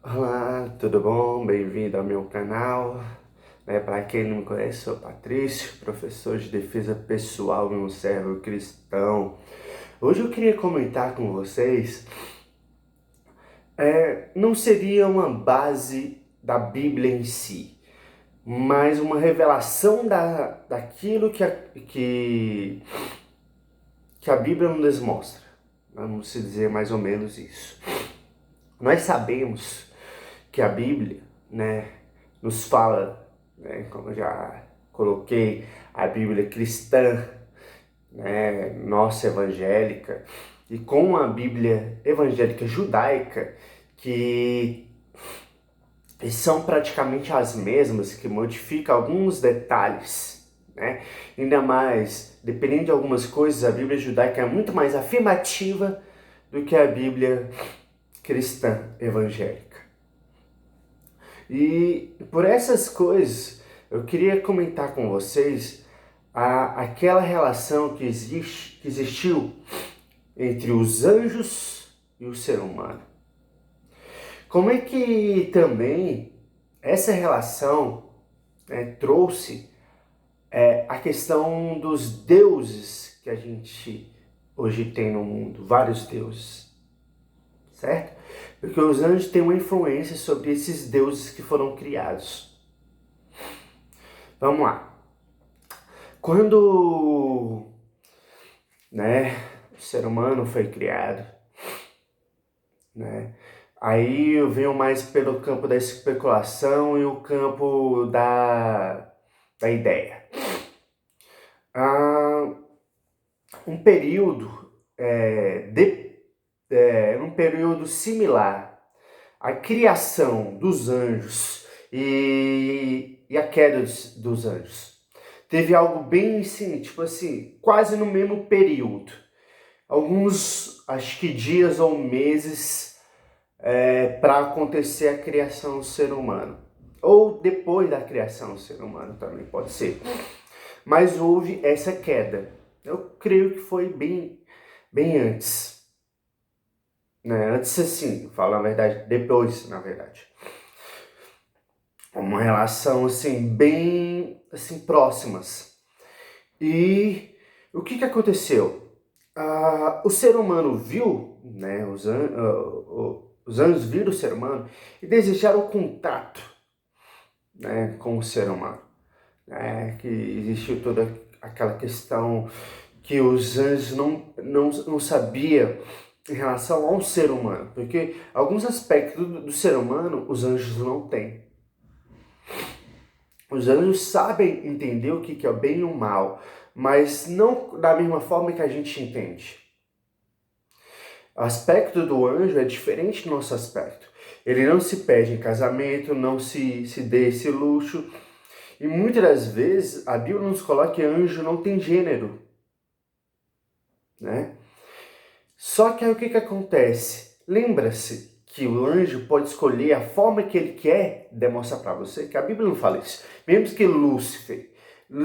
Olá, tudo bom? Bem-vindo ao meu canal. Para quem não me conhece, sou Patrício, professor de defesa pessoal e um servo cristão. Hoje eu queria comentar com vocês, não seria uma base da Bíblia em si, mas uma revelação daquilo que a Bíblia nos mostra. Vamos dizer mais ou menos isso. Nós sabemos que a Bíblia, nos fala, como eu já coloquei, a Bíblia cristã, nossa evangélica, e com a Bíblia evangélica judaica, que são praticamente as mesmas, que modificam alguns detalhes, né? Ainda mais, dependendo de algumas coisas, a Bíblia judaica é muito mais afirmativa do que a Bíblia cristã evangélica. E por essas coisas, eu queria comentar com vocês aquela relação que existiu entre os anjos e o ser humano. Como é que também essa relação trouxe a questão dos deuses que a gente hoje tem no mundo, vários deuses, certo? Porque os anjos têm uma influência sobre esses deuses que foram criados. Vamos lá. Quando, o ser humano foi criado, aí eu venho mais pelo campo da especulação e o campo da ideia. Um período um período similar à criação dos anjos e a queda dos anjos. Teve algo bem assim, tipo assim, quase no mesmo período. Alguns, acho que dias ou meses para acontecer a criação do ser humano. Ou depois da criação do ser humano também pode ser. Mas houve essa queda. Eu creio que foi bem antes. Antes assim, falo a verdade, depois, na verdade. Uma relação assim, bem assim, próximas. E o que aconteceu? O ser humano viu, os anjos viram o ser humano e desejaram contato, com o ser humano. Que existiu toda aquela questão que os anjos não sabiam em relação ao ser humano, porque alguns aspectos do ser humano os anjos não têm. Os anjos sabem entender o que é o bem e o mal, mas não da mesma forma que a gente entende. O aspecto do anjo é diferente do nosso aspecto. Ele não se pede em casamento, não se dê esse luxo. E muitas das vezes a Bíblia nos coloca que anjo não tem gênero. Só que aí o que acontece? Lembra-se que o anjo pode escolher a forma que ele quer demonstrar para você, que a Bíblia não fala isso. Mesmo que Lúcifer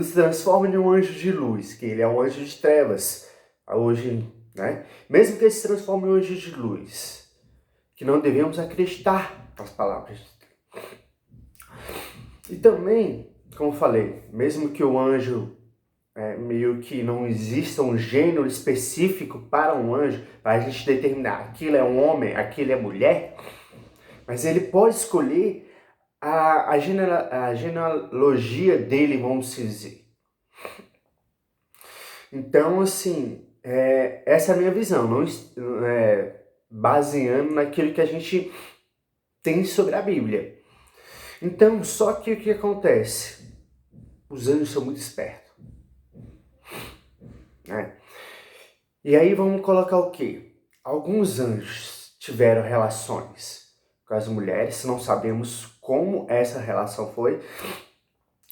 se transforme em um anjo de luz, que ele é um anjo de trevas, hoje, mesmo que ele se transforme em um anjo de luz, que não devemos acreditar nas palavras de Deus. E também, como eu falei, mesmo que o anjo meio que não exista um gênero específico para um anjo, para a gente determinar aquilo é um homem, aquilo é mulher, mas ele pode escolher a genealogia dele, vamos dizer. Então, assim, essa é a minha visão, não baseando naquilo que a gente tem sobre a Bíblia. Então, só que o que acontece? Os anjos são muito espertos. E aí vamos colocar o quê? Alguns anjos tiveram relações com as mulheres, não sabemos como essa relação foi.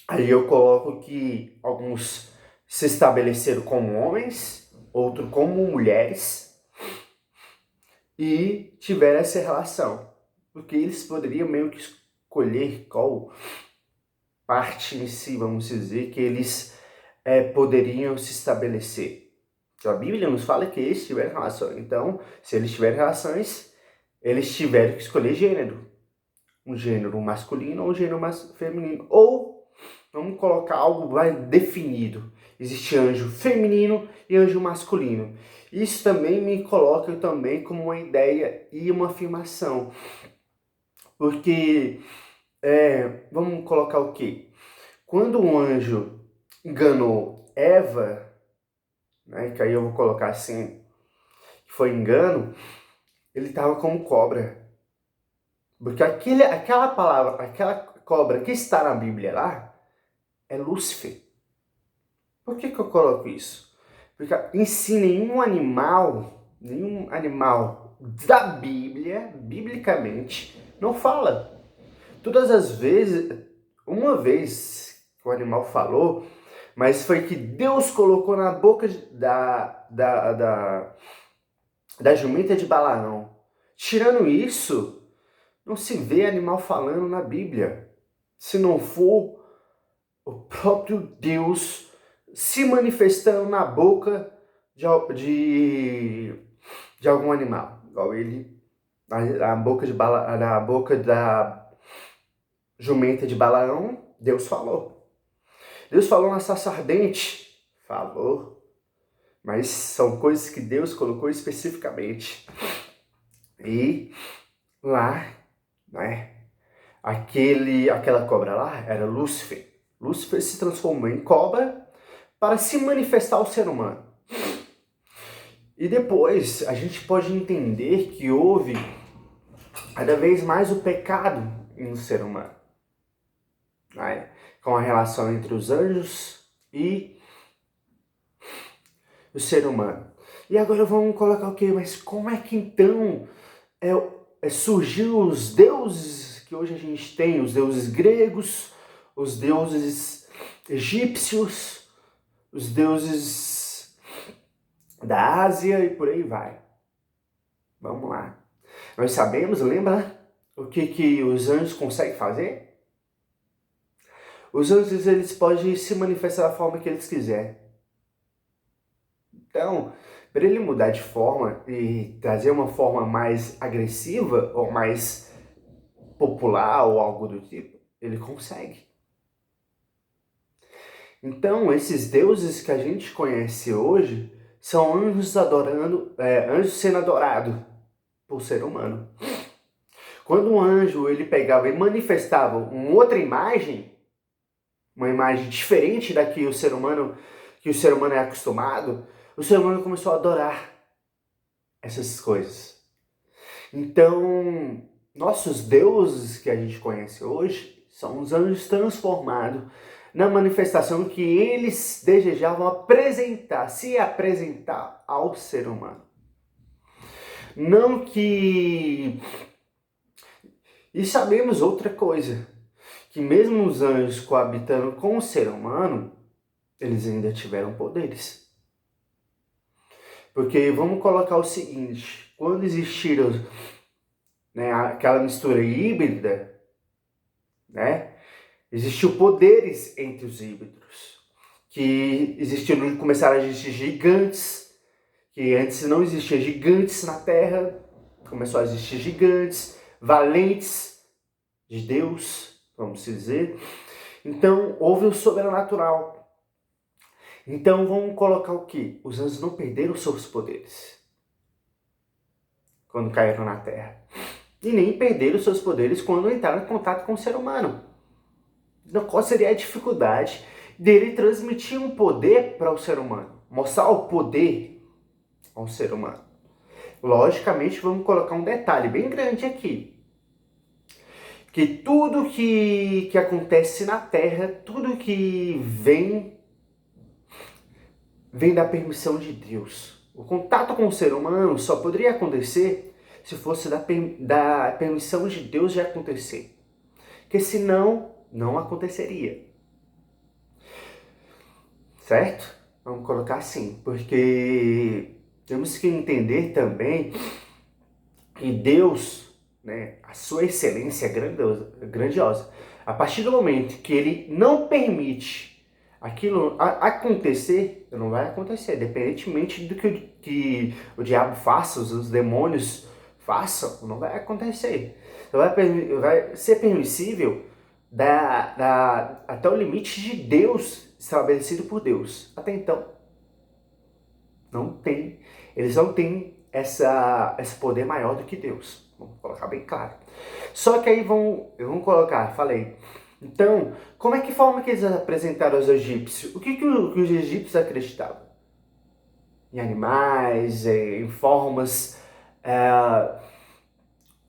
Aí eu coloco que alguns se estabeleceram como homens, outros como mulheres, e tiveram essa relação. Porque eles poderiam meio que escolher qual parte em si, vamos dizer, que eles poderiam se estabelecer. A Bíblia nos fala que eles tiveram relações. Então, se eles tiverem relações, eles tiveram que escolher gênero. um gênero masculino ou um gênero feminino. Ou vamos colocar algo mais definido. Existe anjo feminino e anjo masculino. Isso também me coloca também como uma ideia e uma afirmação. Porque, vamos colocar o quê? Quando um anjo enganou Eva, né, que aí eu vou colocar assim, que foi engano, ele estava como cobra. Porque aquela palavra, aquela cobra que está na Bíblia lá, é Lúcifer. Por que eu coloco isso? Porque em si nenhum animal da Bíblia, biblicamente, não fala. Todas as vezes, uma vez que o animal falou, mas foi que Deus colocou na boca da jumenta de Balaão. Tirando isso, não se vê animal falando na Bíblia. Se não for o próprio Deus se manifestando na boca de algum animal. Igual ele, na boca da jumenta de Balaão, Deus falou. Deus falou na sarça ardente? Falou. Mas são coisas que Deus colocou especificamente. E lá, né, aquela cobra lá era Lúcifer. Lúcifer se transformou em cobra para se manifestar ao ser humano. E depois a gente pode entender que houve cada vez mais o pecado no ser humano, né? Com a relação entre os anjos e o ser humano. E agora vamos colocar o quê? Mas como é que então surgiu os deuses que hoje a gente tem? Os deuses gregos, os deuses egípcios, os deuses da Ásia e por aí vai. Vamos lá. Nós sabemos, lembra o que os anjos conseguem fazer? Os anjos, eles podem se manifestar da forma que eles quiserem. Então, para ele mudar de forma e trazer uma forma mais agressiva ou mais popular ou algo do tipo, ele consegue. Então, esses deuses que a gente conhece hoje são anjos anjos sendo adorados por ser humano. Quando um anjo ele pegava e manifestava uma outra imagem, uma imagem diferente da que o ser humano é acostumado, o ser humano começou a adorar essas coisas. Então, nossos deuses que a gente conhece hoje são os anjos transformados na manifestação que eles desejavam se apresentar ao ser humano. Não que... E sabemos outra coisa, que mesmo os anjos coabitando com o ser humano, eles ainda tiveram poderes. Porque vamos colocar o seguinte, quando existiram, né, aquela mistura híbrida, né, existiu poderes entre os híbridos, começaram a existir gigantes, que antes não existiam gigantes na Terra, começou a existir gigantes, valentes de Deus, vamos dizer. Então houve o sobrenatural. Então vamos colocar o quê? Os anjos não perderam seus poderes quando caíram na Terra. E nem perderam seus poderes quando entraram em contato com o ser humano. Então qual seria a dificuldade dele transmitir um poder para o ser humano? Mostrar o poder ao ser humano. Logicamente vamos colocar um detalhe bem grande aqui. Que tudo que acontece na Terra, tudo que vem da permissão de Deus. O contato com o ser humano só poderia acontecer se fosse da permissão de Deus de acontecer. Porque senão, não aconteceria. Certo? Vamos colocar assim, porque temos que entender também que Deus, né, a sua excelência é grandiosa. A partir do momento que ele não permite aquilo acontecer, não vai acontecer, independentemente do que o diabo faça, os demônios façam, não vai acontecer. vai ser permissível até o limite de Deus, estabelecido por Deus. Até então, não tem. Eles não têm esse poder maior do que Deus. Vamos colocar bem claro. Só que aí vão colocar, falei. Então, como é que forma que eles apresentaram aos egípcios? O que os egípcios acreditavam? Em animais, em formas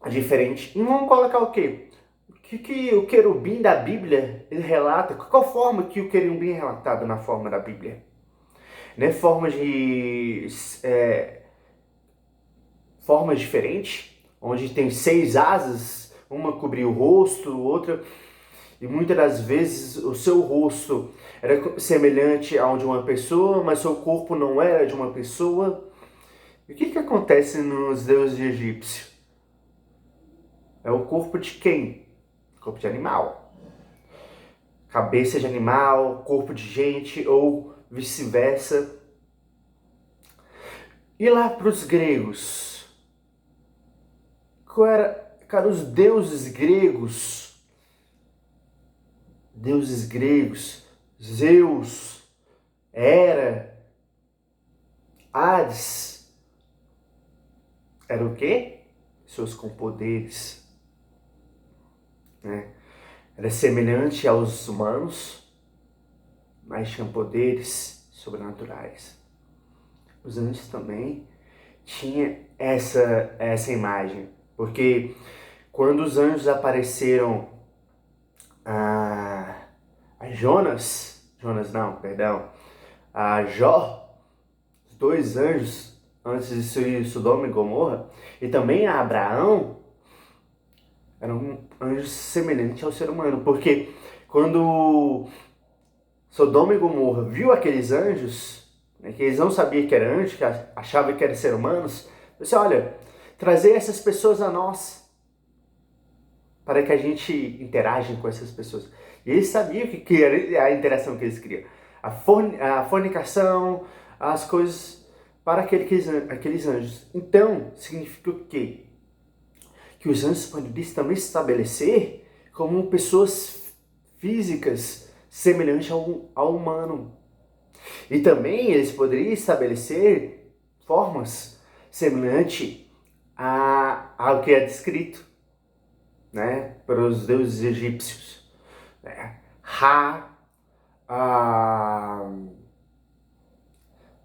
diferentes. E vamos colocar o quê? O que o querubim da Bíblia ele relata? Qual forma que o querubim é relatado na forma da Bíblia? Né? Formas diferentes, onde tem 6 asas, uma cobria o rosto, outra, e muitas das vezes o seu rosto era semelhante ao de uma pessoa, mas seu corpo não era de uma pessoa. E o que acontece nos deuses egípcios? É o corpo de quem? Corpo de animal. Cabeça de animal, corpo de gente ou vice-versa. E lá para os gregos? Qual era, cara, os deuses gregos? Deuses gregos, Zeus, Hera, Hades, era o quê? Pessoas com poderes, né? Era semelhante aos humanos, mas tinham poderes sobrenaturais. Os anjos também tinham essa imagem, porque quando os anjos apareceram a a Jó, os 2 anjos antes de ser Sodoma e Gomorra, e também a Abraão, eram anjos semelhantes ao ser humano, porque quando Sodoma e Gomorra viu aqueles anjos, né, que eles não sabiam que era anjo, que achavam que eram seres humanos, disse, olha, trazer essas pessoas a nós, para que a gente interaja com essas pessoas. E eles sabiam que era a interação que eles queriam. A fornicação, as coisas para aqueles anjos. Então, significa o quê? Que os anjos podem também se estabelecer como pessoas físicas semelhantes ao humano. E também eles poderiam estabelecer formas semelhantes ao que é descrito, né, para os deuses egípcios. Ra,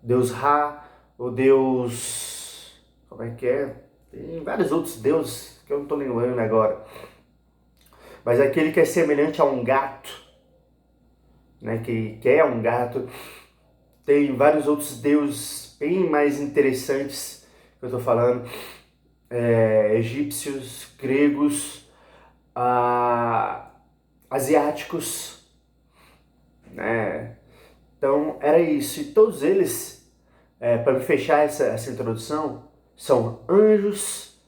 Deus Ra, o Deus... Como é que é? Tem vários outros deuses que eu não estou lembrando agora. Mas aquele que é semelhante a um gato, né, que é um gato. Tem vários outros deuses bem mais interessantes que eu estou falando. Egípcios, gregos, asiáticos, né? Então era isso. E todos eles, para fechar essa introdução, são anjos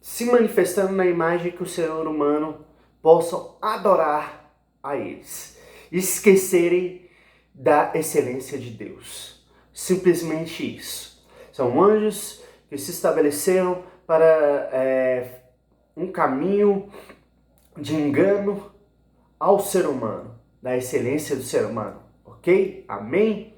se manifestando na imagem que o ser humano possam adorar a eles, esquecerem da excelência de Deus. Simplesmente isso. São anjos que se estabeleceram para um caminho de engano ao ser humano, da excelência do ser humano. Ok? Amém?